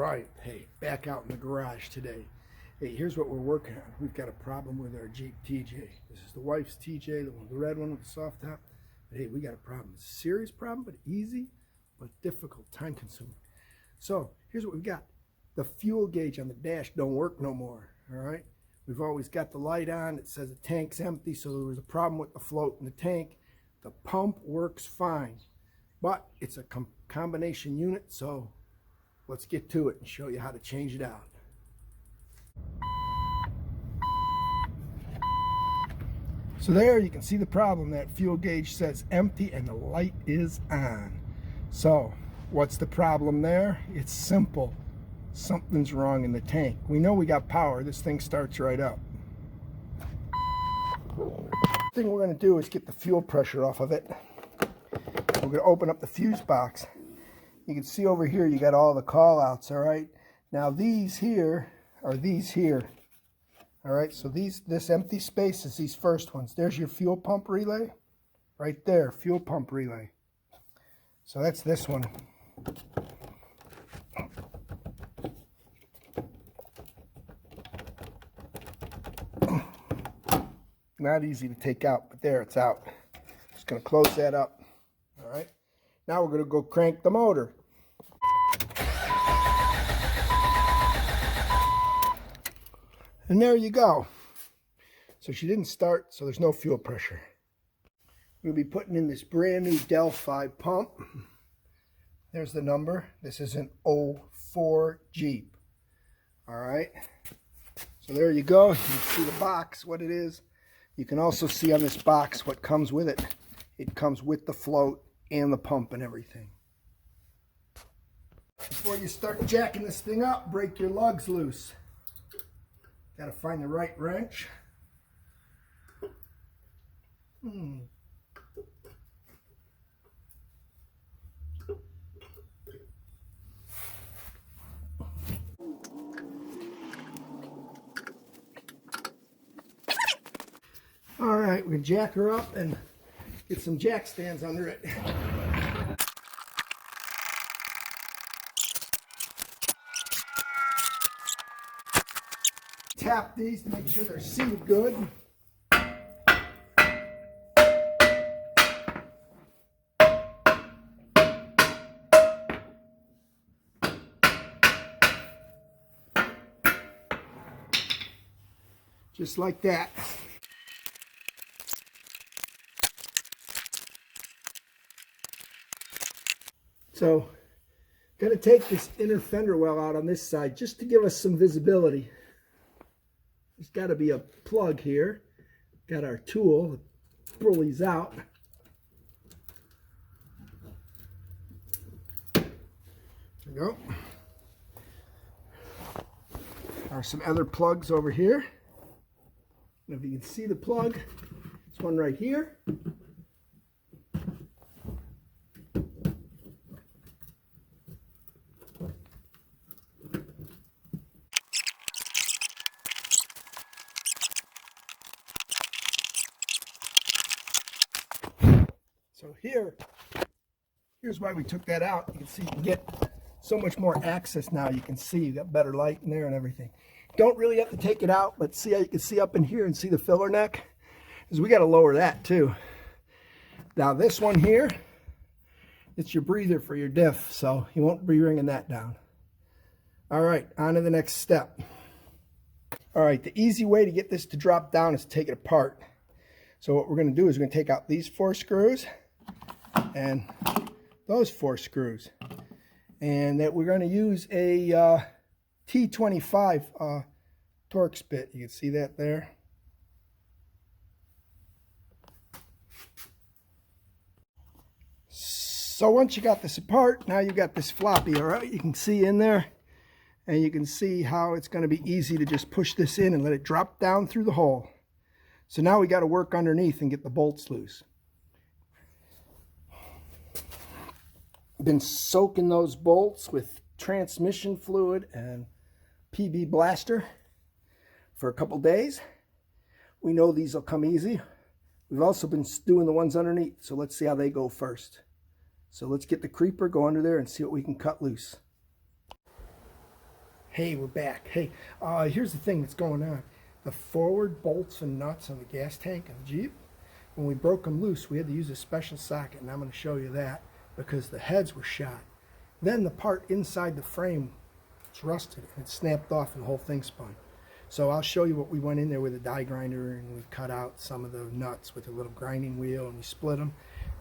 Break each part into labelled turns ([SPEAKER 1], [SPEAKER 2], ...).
[SPEAKER 1] right, hey, back out in the garage today. Hey, here's what we're working on. We've got a problem with our Jeep TJ. This is the wife's TJ, the red one with the soft top. But hey, we got a problem. It's a serious problem, but easy, but difficult, time consuming. So here's what we've got. The fuel gauge on the dash don't work no more, all right? We've always got the light on. It says the tank's empty, so there was a problem with the float in the tank. The pump works fine, but it's a combination unit, so let's get to it and show you how to change it out. So there you can see the problem. That fuel gauge says empty and the light is on. So what's the problem there? It's simple. Something's wrong in the tank. We know we got power. This thing starts right up. The thing we're going to do is get the fuel pressure off of it. We're going to open up the fuse box. You can see over here you got all the call outs, all right? Now these here are these here. All right, so this empty space is these first ones. There's your fuel pump relay. Right there, fuel pump relay. So that's this one. Not easy to take out, but there, it's out. Just gonna close that up. All right, now we're gonna go crank the motor. And there you go. So she didn't start, so there's no fuel pressure. We'll be putting in this brand new Delphi pump. There's the number. This is an 04 Jeep. All right. So there you go. You can see the box, what it is. You can also see on this box what comes with it. It comes with the float and the pump and everything. Before you start jacking this thing up, break your lugs loose. Got to find the right wrench. All right, we can jack her up and get some jack stands under it. Tap these to make sure they're seated good. Just like that. So, going to take this inner fender well out on this side just to give us some visibility. There's got to be a plug here. Got our tool, pull these out. There we go. There are some other plugs over here. And if you can see the plug, there's one right here. So here's why we took that out. You can see you can get so much more access now. You can see you got better light in there and everything. Don't really have to take it out, but see how you can see up in here and see the filler neck? Because we got to lower that too. Now this one here, it's your breather for your diff, so you won't be wringing that down. All right, on to the next step. All right, the easy way to get this to drop down is to take it apart. So what we're going to do is we're going to take out these 4 screws and those 4 screws. And that we're going to use a T25 Torx bit. You can see that there. So once you got this apart, now you've got this floppy, all right? You can see in there, and you can see how it's going to be easy to just push this in and let it drop down through the hole. So now we got to work underneath and get the bolts loose. Been soaking those bolts with transmission fluid and PB Blaster for a couple days. We know these will come easy. We've also been doing the ones underneath, so let's see how they go first. So let's get the creeper, go under there and see what we can cut loose. Hey, we're back. Hey, here's the thing that's going on. The forward bolts and nuts on the gas tank of the Jeep, when we broke them loose, we had to use a special socket, and I'm going to show you that because the heads were shot. Then the part inside the frame was rusted, and it snapped off, and the whole thing spun. So I'll show you what we went in there with a die grinder, and we cut out some of the nuts with a little grinding wheel, and we split them.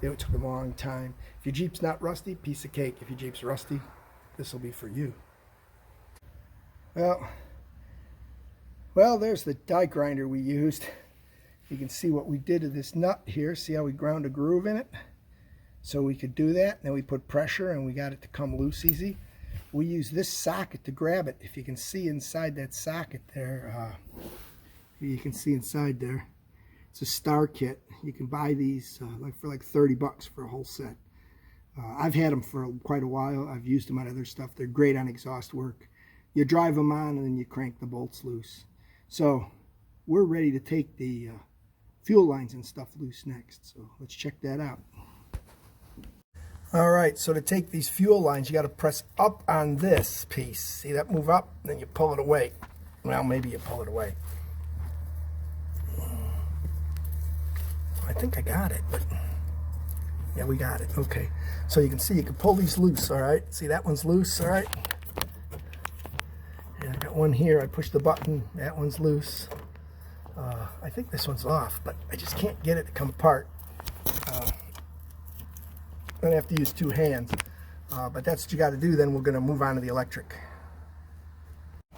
[SPEAKER 1] It took a long time. If your Jeep's not rusty, piece of cake. If your Jeep's rusty, this will be for you. Well, there's the die grinder we used. You can see what we did to this nut here. See how we ground a groove in it? So we could do that. Then we put pressure and we got it to come loose easy. We use this socket to grab it. If you can see inside that socket there, you can see inside there. It's a star kit. You can buy these for like 30 bucks for a whole set. I've had them for quite a while. I've used them on other stuff. They're great on exhaust work. You drive them on and then you crank the bolts loose. So we're ready to take the fuel lines and stuff loose next. So let's check that out. All right, so to take these fuel lines, you got to press up on this piece. See that move up? Then you pull it away. Well, maybe you pull it away. I think I got it, but yeah, we got it. Okay, so you can see you can pull these loose. All right, see that one's loose. All right. I got one here. I push the button. That one's loose. I think this one's off, but I just can't get it to come apart. I'm going to have to use two hands. But that's what you got to do. Then we're going to move on to the electric.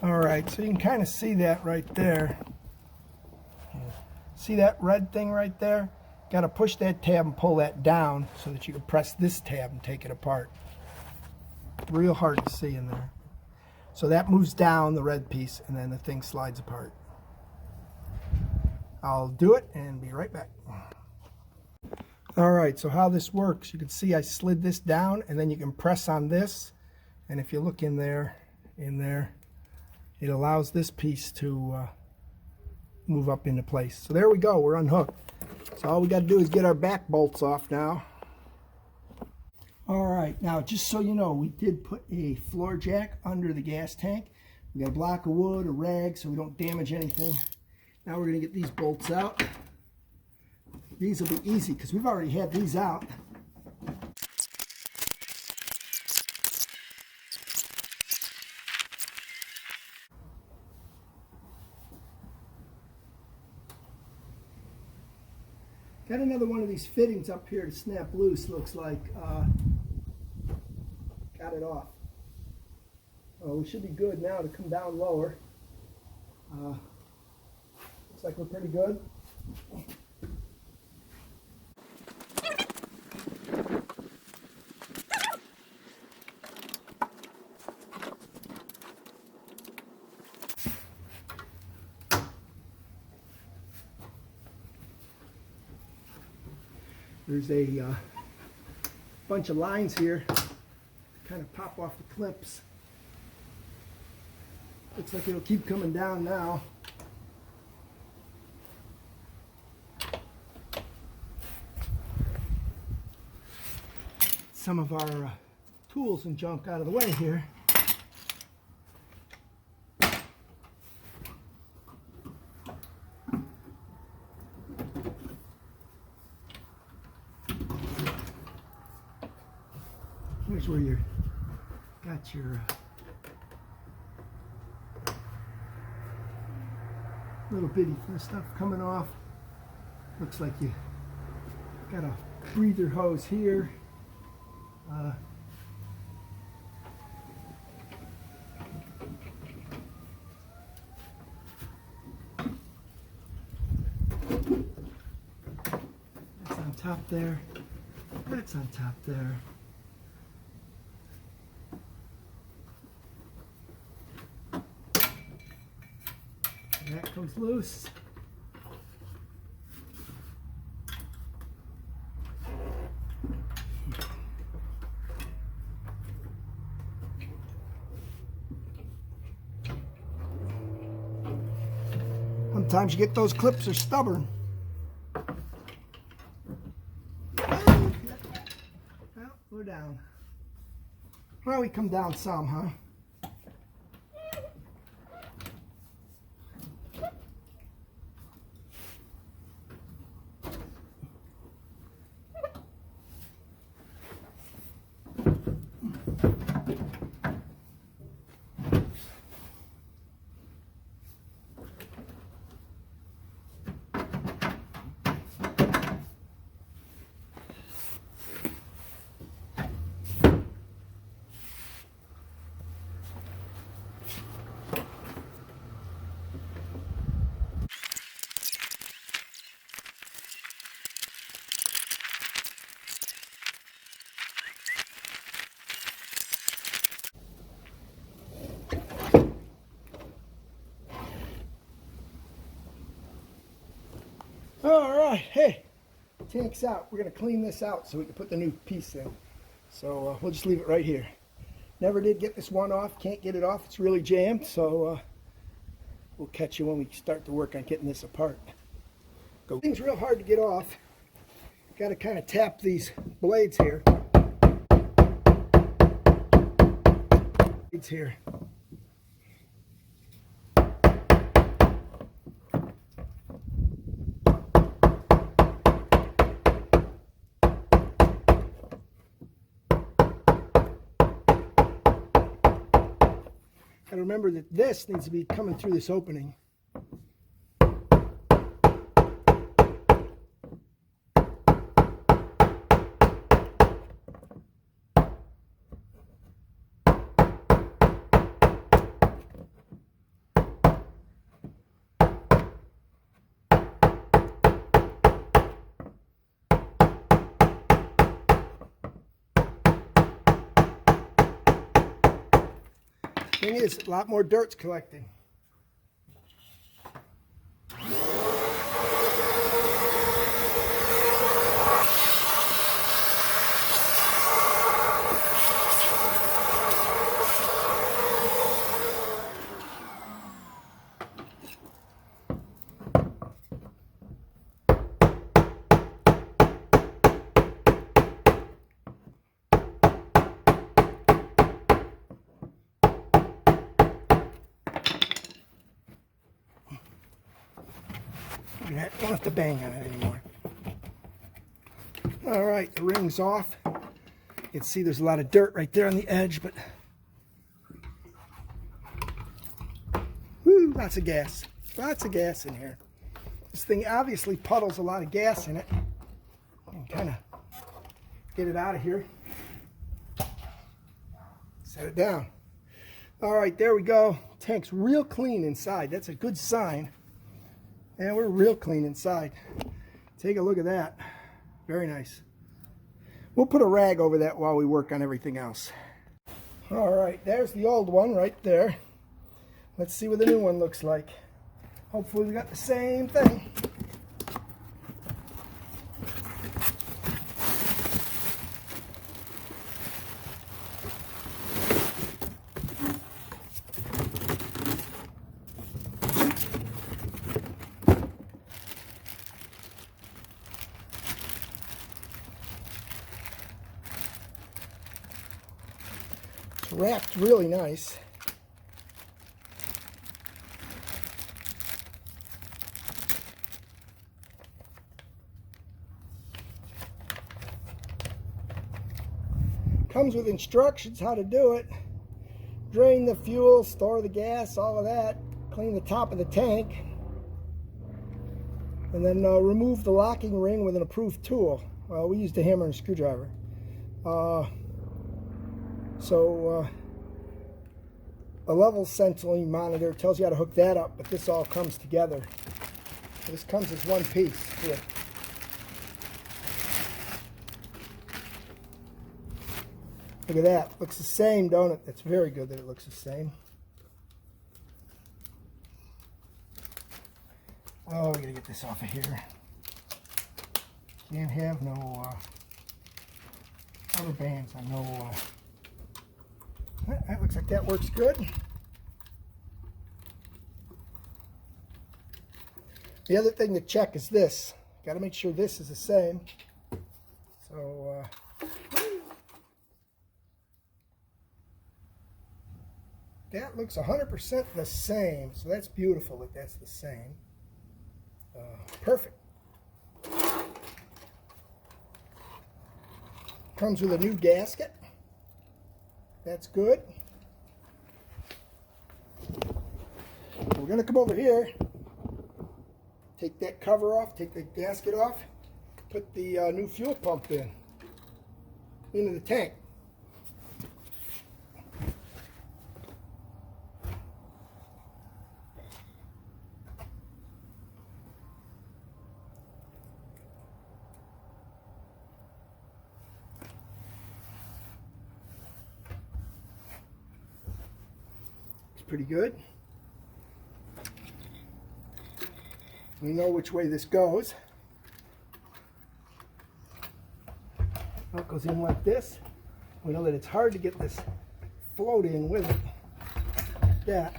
[SPEAKER 1] All right, so you can kind of see that right there. See that red thing right there? Got to push that tab and pull that down so that you can press this tab and take it apart. Real hard to see in there. So that moves down, the red piece, and then the thing slides apart. I'll do it and be right back. All right, so how this works, you can see I slid this down, and then you can press on this, and if you look in there, it allows this piece to move up into place. So there we go, we're unhooked. So all we got to do is get our back bolts off now. All right, now just so you know, we did put a floor jack under the gas tank. We got a block of wood, a rag, so we don't damage anything. Now we're going to get these bolts out. These will be easy because we've already had these out. Got another one of these fittings up here to snap loose, looks like. Got it off. We should be good now to come down lower. Looks like we're pretty good. There's a bunch of lines here kind of pop off the clips. Looks like it'll keep coming down now. Some of our tools and junk out of the way here. Here's where you got your little bitty stuff coming off. Looks like you got a breather hose here. That's on top there. That's on top there. That comes loose. Sometimes you get those clips are stubborn. Well, we're down. Well, we come down some, huh? right, hey, tank's out. We're going to clean this out so we can put the new piece in. So we'll just leave it right here. Never did get this one off. Can't get it off. It's really jammed. So we'll catch you when we start to work on getting this apart. Go. Thing's real hard to get off. Got to kind of tap these blades here. Blades here. Got to remember that this needs to be coming through this opening. Thing is, a lot more dirt's collecting. I don't have to bang on it anymore. All right, the ring's off. You can see there's a lot of dirt right there on the edge, but whoo, lots of gas. Lots of gas in here. This thing obviously puddles a lot of gas in it. And kind of get it out of here. Set it down. All right, there we go. Tank's real clean inside. That's a good sign. And we're real clean inside. Take a look at that. Very nice. We'll put a rag over that while we work on everything else. All right, there's the old one right there. Let's see what the new one looks like. Hopefully we got the same thing. Wrapped really nice. Comes with instructions how to do it. Drain the fuel, store the gas, all of that. Clean the top of the tank. And then remove the locking ring with an approved tool. Well, we used a hammer and a screwdriver. A level sensing monitor tells you how to hook that up, but this all comes together. This comes as one piece. Here. Look at that. Looks the same, don't it? That's very good that it looks the same. Oh, we gotta get this off of here. Can't have no rubber bands on no. That looks like that works good. The other thing to check is this. Got to make sure this is the same. So that looks 100% the same. So that's beautiful that that's the same. Perfect. Comes with a new gasket. That's good. We're going to come over here, take that cover off, take the gasket off, put the new fuel pump into the tank. Pretty good. We know which way this goes. Now it goes in like this. We know that it's hard to get this float in with it, like that.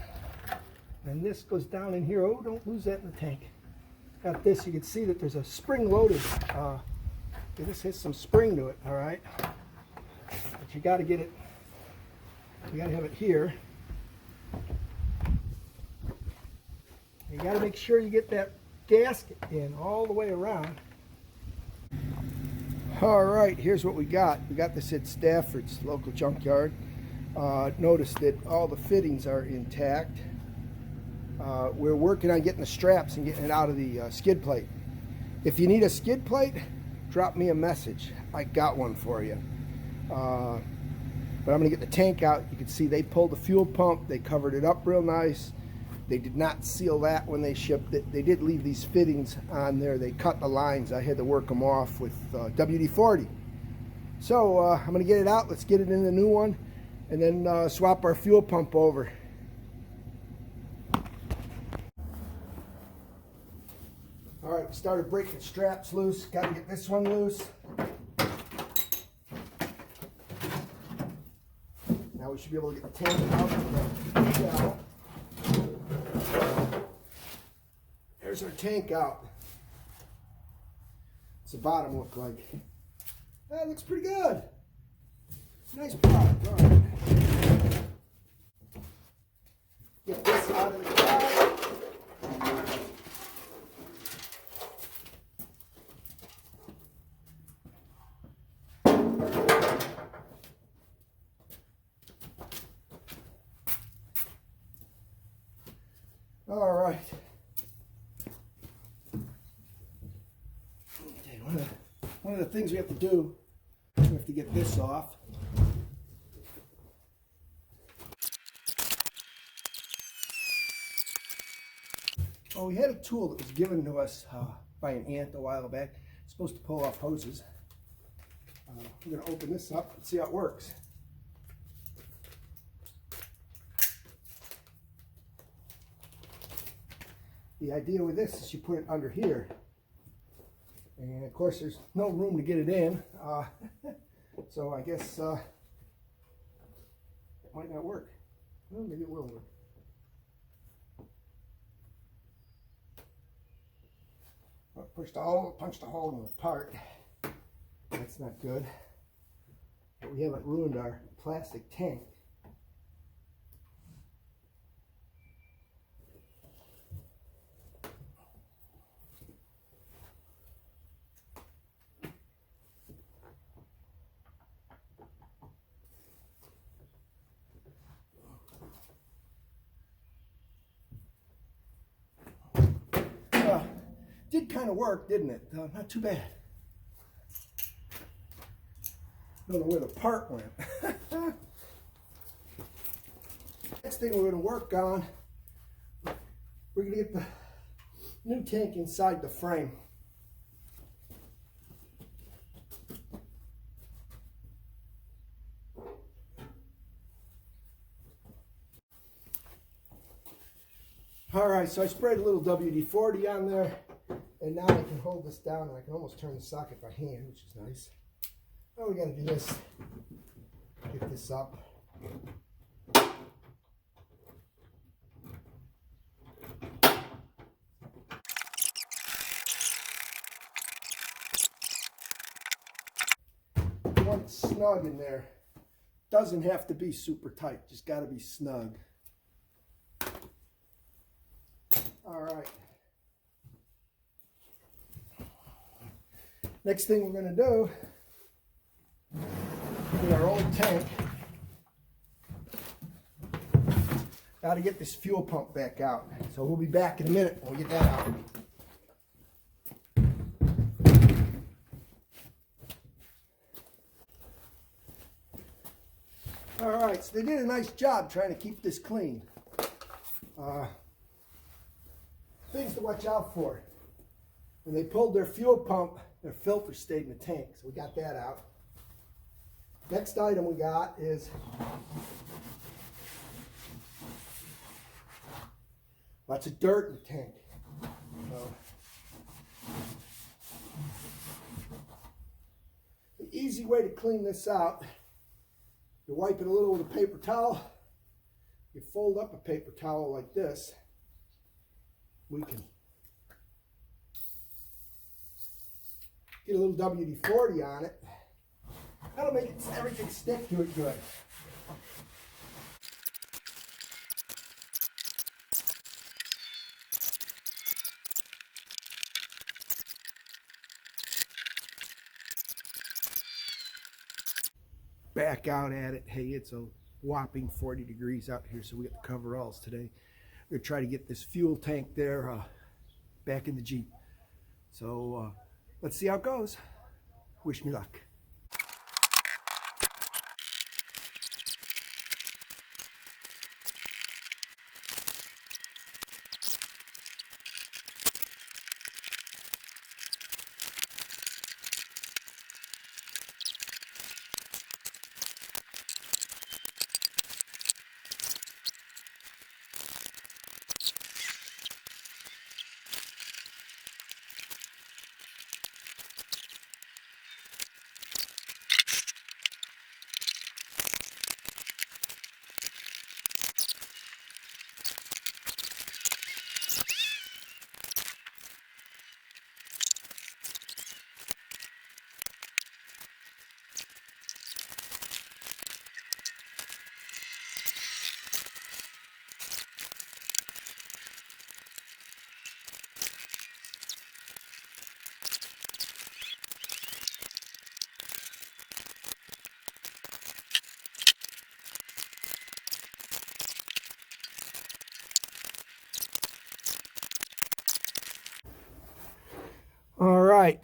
[SPEAKER 1] And this goes down in here. Oh, don't lose that in the tank. Got this, you can see that there's a spring loaded. This has some spring to it, all right? But you got to get it, you got to have it here. You got to make sure you get that gasket in all the way around. All right, here's what we got. We got this at Stafford's local junkyard. Notice that all the fittings are intact. We're working on getting the straps and getting it out of the skid plate. If you need a skid plate, drop me a message. I got one for you. But I'm going to get the tank out. You can see they pulled the fuel pump. They covered it up real nice. They did not seal that when they shipped it. They did leave these fittings on there. They cut the lines. I had to work them off with WD-40. So I'm going to get it out. Let's get it in the new one and then swap our fuel pump over. All right, we started breaking straps loose. Got to get this one loose. Now we should be able to get the tank out of the shell. There's our tank out. What's the bottom look like? That looks pretty good. Nice product. All right. Get this out of the car. All right. Okay, one of the things we have to do, we have to get this off. Well, we had a tool that was given to us by an aunt a while back. It's supposed to pull off hoses. We're going to open this up and see how it works. The idea with this is you put it under here, and of course there's no room to get it in, so I guess it might not work. Well, maybe it will work. Well, punched a hole in the part. That's not good. But we haven't ruined our plastic tank. Did kind of work, didn't it? Not too bad. Don't know where the part went. Next thing we're going to work on, we're going to get the new tank inside the frame. All right, so I sprayed a little WD-40 on there, and now I can hold this down, and I can almost turn the socket by hand, which is nice. Now we got to do this, get this up. You want it snug in there. Doesn't have to be super tight, just got to be snug. All right. Next thing we're going to do, in our old tank, got to get this fuel pump back out. So we'll be back in a minute when we get that out. All right, so they did a nice job trying to keep this clean. Things to watch out for. When they pulled their fuel pump, their filter stayed in the tank, so we got that out. Next item we got is lots of dirt in the tank. So, the easy way to clean this out, you wipe it a little with a paper towel. You fold up a paper towel like this. We can get a little WD-40 on it. That'll make everything stick to it good. Back out at it. Hey, it's a whopping 40 degrees out here, so we got the coveralls today. We're going to try to get this fuel tank there back in the Jeep. So let's see how it goes. Wish me luck. All right,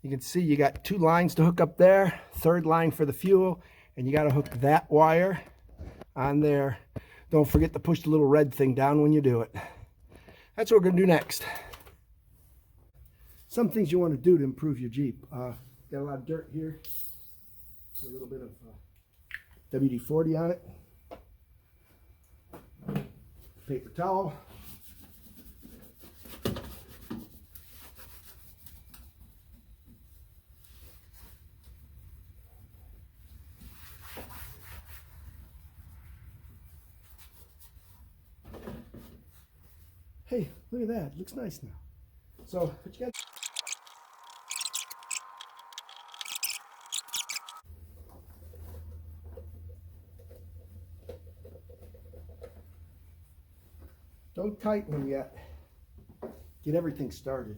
[SPEAKER 1] you can see you got 2 lines to hook up there, 3rd line for the fuel, and you got to hook that wire on there. Don't forget to push the little red thing down when you do it. That's what we're going to do next. Some things you want to do to improve your Jeep. Got a lot of dirt here, a little bit of WD-40 on it, paper towel. Hey, look at that. It looks nice now. So, what you got? Don't tighten them yet. Get everything started.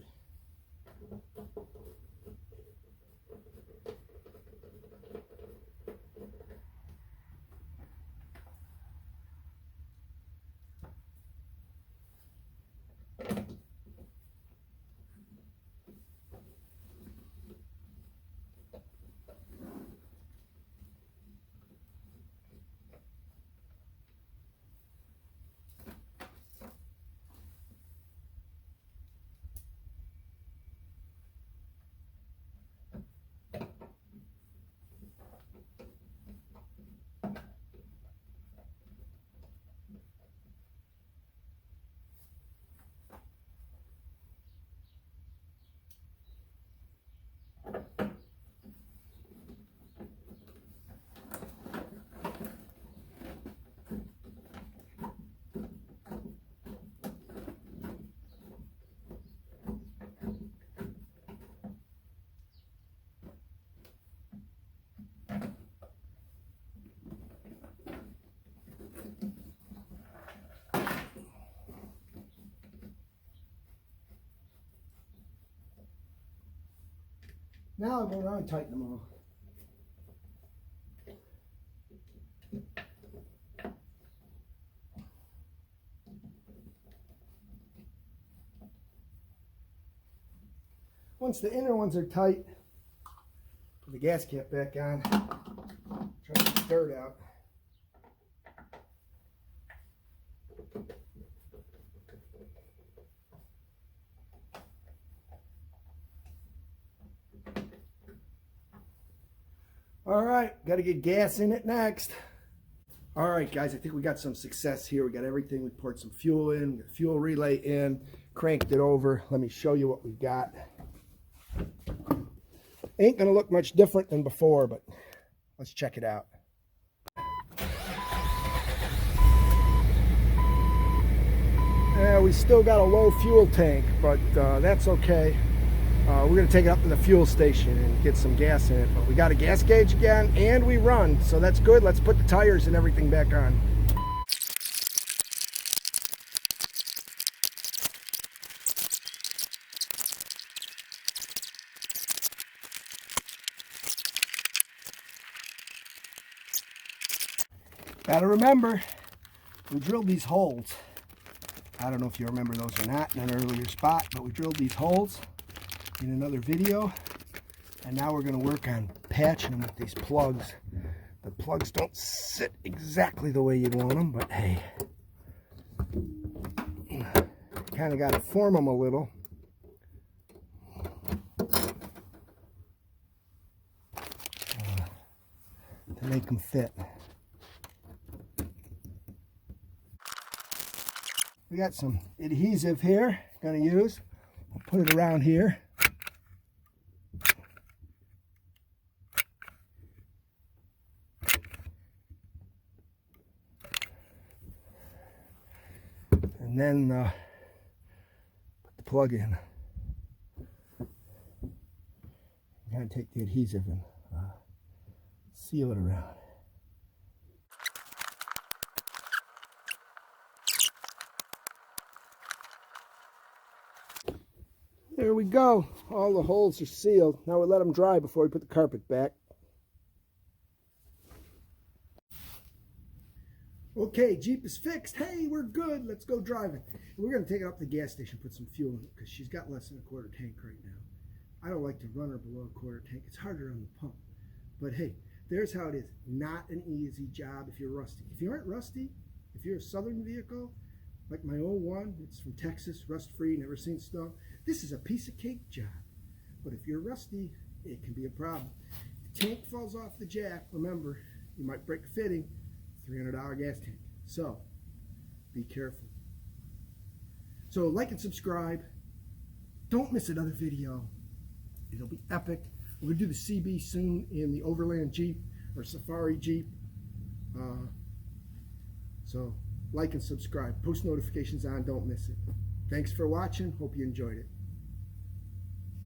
[SPEAKER 1] Now I'll go around and tighten them all. Once the inner ones are tight, put the gas cap back on, try to get the dirt out. All right, got to get gas in it next. All right, guys, I think we got some success here. We got everything. We poured some fuel in, got fuel relay in, cranked it over. Let me show you what we've got. Ain't gonna look much different than before, but let's check it out. Yeah, we still got a low fuel tank, but that's okay. We're going to take it up to the fuel station and get some gas in it. But we got a gas gauge again, and we run, so that's good. Let's put the tires and everything back on. Gotta remember, we drilled these holes. I don't know if you remember those or not in an earlier spot, but we drilled these holes in another video, and now we're going to work on patching them with these plugs. The plugs don't sit exactly the way you want them, but hey, kind of got to form them a little. To make them fit. We got some adhesive here, going to use. I'll put it around here. And then put the plug in. I'm going to take the adhesive and seal it around. There we go. All the holes are sealed. Now we let them dry before we put the carpet back. Okay, Jeep is fixed. Hey, we're good. Let's go driving. We're going to take it up to the gas station, put some fuel in it, because she's got less than a quarter tank right now. I don't like to run her below a quarter tank. It's harder on the pump. But hey, there's how it is. Not an easy job if you're rusty. If you aren't rusty, if you're a southern vehicle, like my old one, it's from Texas, rust-free, never seen snow. This is a piece of cake job. But if you're rusty, it can be a problem. If the tank falls off the jack, remember, you might break a fitting, $300 gas tank. So, be careful. So, like and subscribe. Don't miss another video. It'll be epic. We're going to do the CB soon in the Overland Jeep or Safari Jeep. So, like and subscribe. Post notifications on. Don't miss it. Thanks for watching. Hope you enjoyed it.